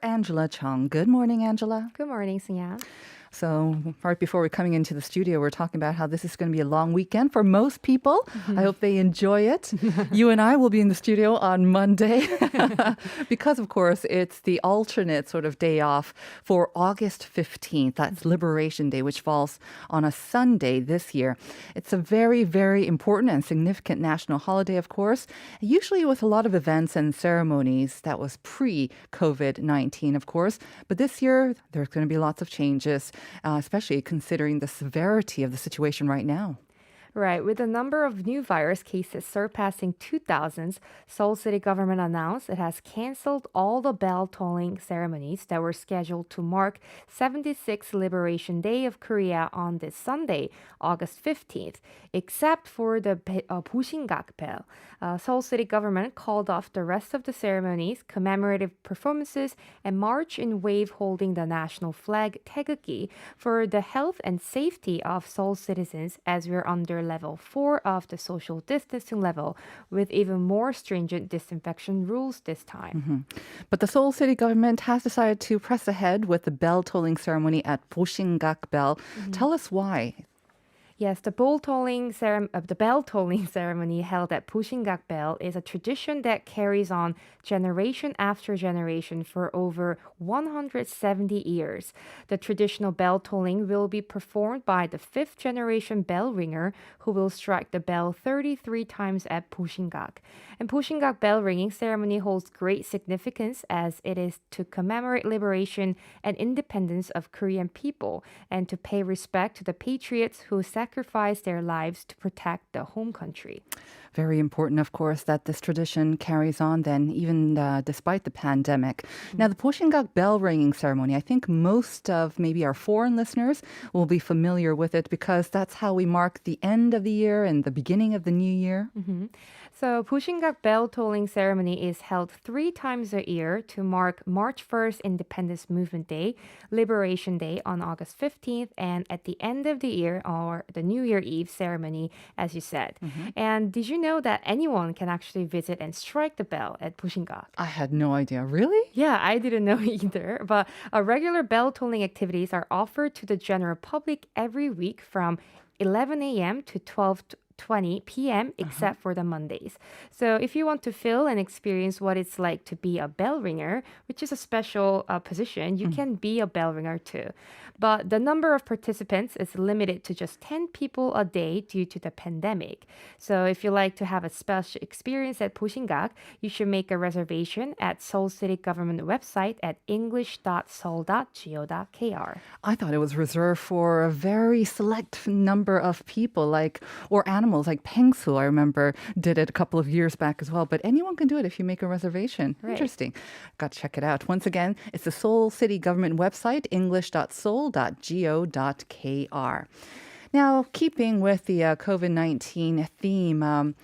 Angela Chung. Good morning, Angela. Good morning, Sunya. So, right before we're coming into the studio, we're talking about how this is going to be a long weekend for most people. I hope they enjoy it. You and I will be in the studio on Monday because, of course, it's the alternate sort of day off for August 15th. That's Liberation Day, which falls on a Sunday this year. It's a very, very important and significant national holiday, of course, usually with a lot of events and ceremonies. That was pre-COVID-19, of course. But this year, there's going to be lots of changes. Especially considering the severity of the situation right now. Right, with the number of new virus cases surpassing 2,000, Seoul City government announced it has canceled all the bell tolling ceremonies that were scheduled to mark 76th Liberation Day of Korea on this Sunday, August 15th, except for the Bushingak bell. Seoul City government called off the rest of the ceremonies, commemorative performances, and march in wave holding the national flag Taegeuk for the health and safety of Seoul citizens as we're under level 4 of the social distancing level with even more stringent disinfection rules this time. But the Seoul City government has decided to press ahead with the bell tolling ceremony at Boshingak Bell. Tell us why. Yes, the bell tolling ceremony held at Bushingak Bell is a tradition that carries on generation after generation for over 170 years. The traditional bell tolling will be performed by the fifth generation bell ringer who will strike the bell 33 times at Bushingak. And Bushingak bell ringing ceremony holds great significance as it is to commemorate liberation and independence of Korean people and to pay respect to the patriots who sacrificed their lives to protect the home country. Very important, of course, that this tradition carries on then, even despite the pandemic. Now, the Poshingak bell ringing ceremony, I think most of maybe our foreign listeners will be familiar with it because that's how we mark the end of the year and the beginning of the new year. So, Bushingak bell tolling ceremony is held 3 times a year to mark March 1st Independence Movement Day, Liberation Day on August 15th, and at the end of the year or the New Year Eve ceremony, as you said. And did you know that anyone can actually visit and strike the bell at Bushingak? I had no idea. Really? Yeah, I didn't know either. But regular bell tolling activities are offered to the general public every week from 11 a.m. to 12:20 p.m. except for the Mondays. So if you want to feel and experience what it's like to be a bell ringer, which is a special position, you can be a bell ringer too. But the number of participants is limited to just 10 people a day due to the pandemic. So if you like to have a special experience at Bushingak, you should make a reservation at Seoul City government website at english.seoul.go.kr. I thought it was reserved for a very select number of people, or animals, like Pengsu. I remember did it a couple of years back as well. But anyone can do it if you make a reservation. Right. Interesting. Got to check it out. Once again, it's the Seoul City government website, english.seoul.go.kr. Now, keeping with the COVID-19 theme,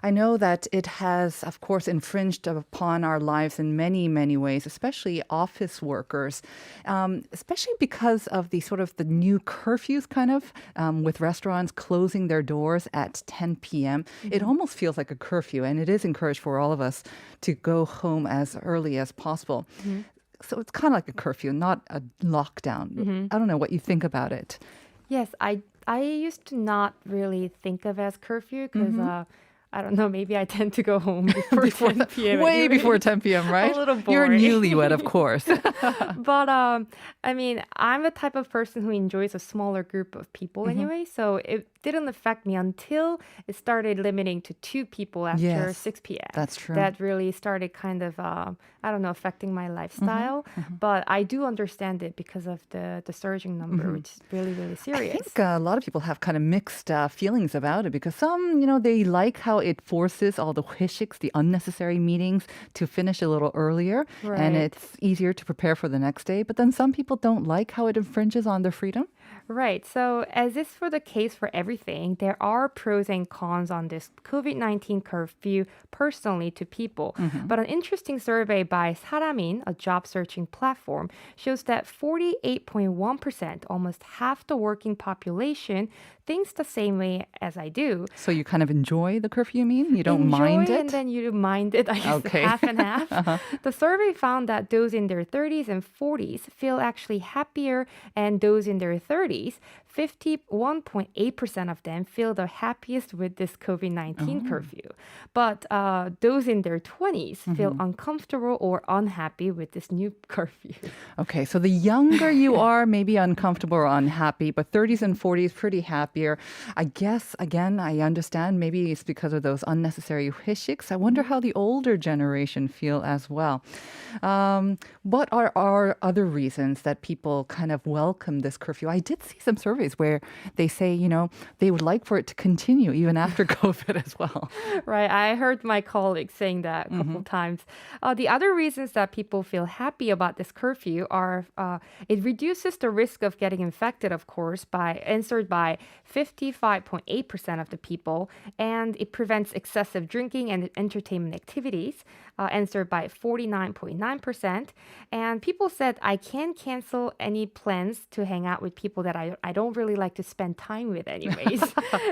I know that it has, of course, infringed upon our lives in many, many ways, especially office workers, especially because of the new curfews with restaurants closing their doors at 10 p.m. It almost feels like a curfew, and it is encouraged for all of us to go home as early as possible. So it's kind of like a curfew, not a lockdown. I don't know what you think about it. Yes, I used to not really think of as curfew because I don't know, maybe I tend to go home before 10 p.m. Way anyway. before 10 p.m., right? A little You're boring. newlywed, of course. But I mean, I'm the type of person who enjoys a smaller group of people anyway, so it didn't affect me until it started limiting to 2 people after Yes, 6 p.m. that's true. That really started kind of, affecting my lifestyle. But I do understand it because of the surging number, which is really, really I serious. think a lot of people have kind of mixed feelings about it because some, they like how it forces all the hyshiks, the unnecessary meetings, to finish a little earlier. And Right. it's easier to prepare for the next day. But then some people don't like how it infringes on their freedom. Right. So, as is for the case for everything, there are pros and cons on this COVID-19 curfew personally to people. But an interesting survey by Saramin, a job searching platform, shows that 48.1%, almost half the working population, thinks the same way as I do. So you kind of enjoy the curfew, you mean? You don't Enjoy mind it? and then you mind it, I guess, Okay. half and half. The survey found that those in their 30s and 40s feel actually happier, and those in their 30s, 51.8% of them feel the happiest with this COVID-19 curfew. But those in their 20s feel uncomfortable or unhappy with this new curfew. Okay, so the younger you are, maybe uncomfortable or unhappy, but 30s and 40s, pretty happier. I guess, again, I understand maybe it's because of those unnecessary hyshiks. I wonder how the older generation feel as well. What are our other reasons that people kind of welcome this curfew? I did see some surveys where they say, they would like for it to continue even after COVID as well. Right. I heard my colleagues saying that a couple times. The other reasons that people feel happy about this curfew are it reduces the risk of getting infected, of course, answered by 55.8% of the people, and it prevents excessive drinking and entertainment activities, answered by 49.9%. And people said, I can cancel any plans to hang out with people that I don't really like to spend time with anyways.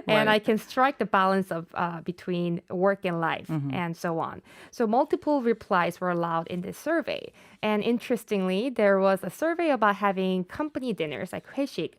And I can strike the balance of between work and life and so on. So multiple replies were allowed in this survey. And interestingly, there was a survey about having company dinners like 회식,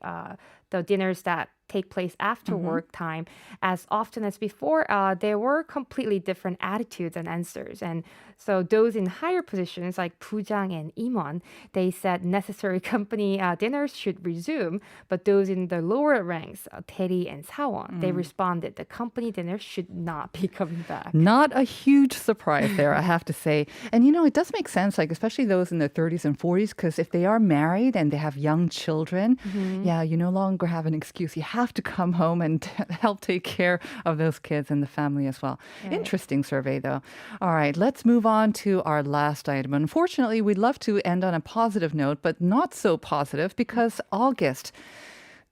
the dinners that take place after work time as often as before. There were completely different attitudes and answers. And so those in higher positions like 부장 and 임원, they said necessary company dinners should resume. But those in the lower ranks, 대리 and 사원, they responded the company dinners should not be coming back. Not a huge surprise there, I have to say. And it does make sense, like especially those in their 30s and 40s, because if they are married and they have young children, yeah, you no longer have an excuse. You have to come home and help take care of those kids and the family as well. Right. Interesting survey, though. All right, let's move on to our last item. Unfortunately, we'd love to end on a positive note, but not so positive because August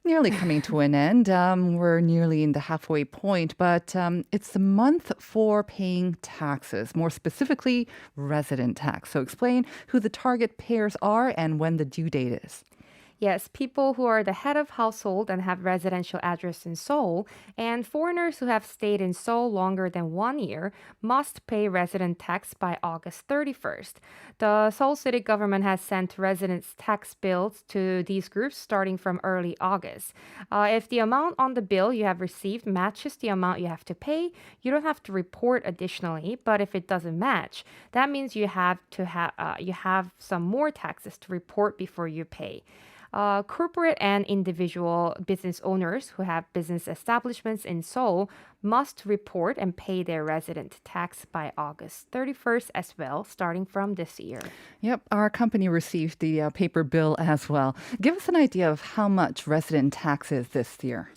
nearly coming to an end. We're nearly in the halfway point, but it's the month for paying taxes, more specifically resident tax. So explain who the target payers are and when the due date is. Yes, people who are the head of household and have residential address in Seoul, and foreigners who have stayed in Seoul longer than 1 year must pay resident tax by August 31st. The Seoul city government has sent residents' tax bills to these groups starting from early August. If the amount on the bill you have received matches the amount you have to pay, you don't have to report additionally. But if it doesn't match, that means you have some more taxes to report before you pay. Corporate and individual business owners who have business establishments in Seoul must report and pay their resident tax by August 31st as well, starting from this year. Yep, our company received the paper bill as well. Give us an idea of how much resident tax is this year.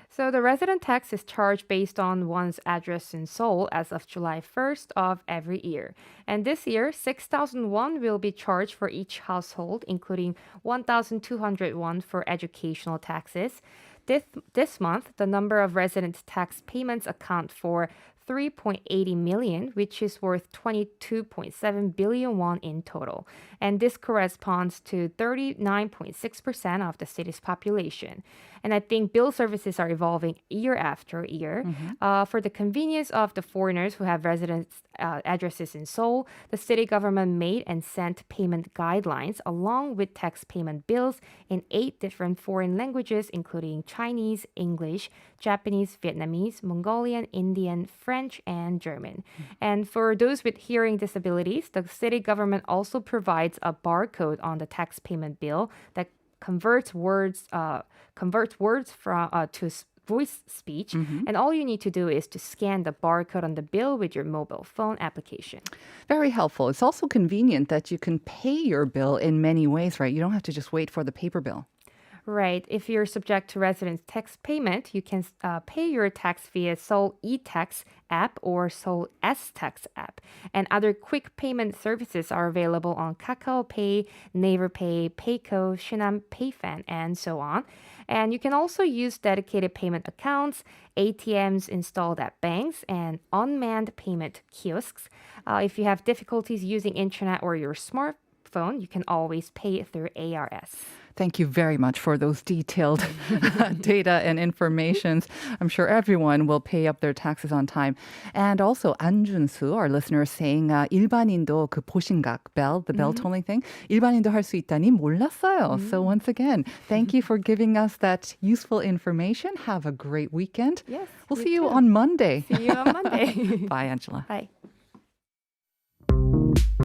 So the resident tax is charged based on one's address in Seoul as of July 1st of every year. And this year, 6,000 won will be charged for each household, including 1,200 won for educational taxes. This month, the number of resident tax payments account for 3.80 million, which is worth 22.7 billion won in total. And this corresponds to 39.6% of the city's population. And I think bill services are evolving year after year. For the convenience of the foreigners who have residence addresses in Seoul, the city government made and sent payment guidelines along with tax payment bills in 8 different foreign languages, including Chinese, English, Japanese, Vietnamese, Mongolian, Indian, French, and German. And for those with hearing disabilities, the city government also provides a barcode on the tax payment bill that converts words from to voice speech. And all you need to do is to scan the barcode on the bill with your mobile phone application. Very helpful. It's also convenient that you can pay your bill in many ways, right? You don't have to just wait for the paper bill. Right. If you're subject to residence tax payment, you can pay your tax via Seoul eTax app or Seoul S-Tax app. And other quick payment services are available on Kakao Pay, Naver Pay, Payco, Shinam Payfan, and so on. And you can also use dedicated payment accounts, ATMs installed at banks, and unmanned payment kiosks. If you have difficulties using internet or your smartphone, phone, you can always pay it through ARS. Thank you very much for those detailed data and informations. I'm sure everyone will pay up their taxes on time. And also 안준수, our listener, is saying 일반인도 그 보신각 bell, the bell tolling thing, 일반인도 할 수 있다니 몰랐어요. So once again, thank you for giving us that useful information. Have a great weekend. Yes. We'll see you on Monday. See you on Monday. Bye, Angela. Bye.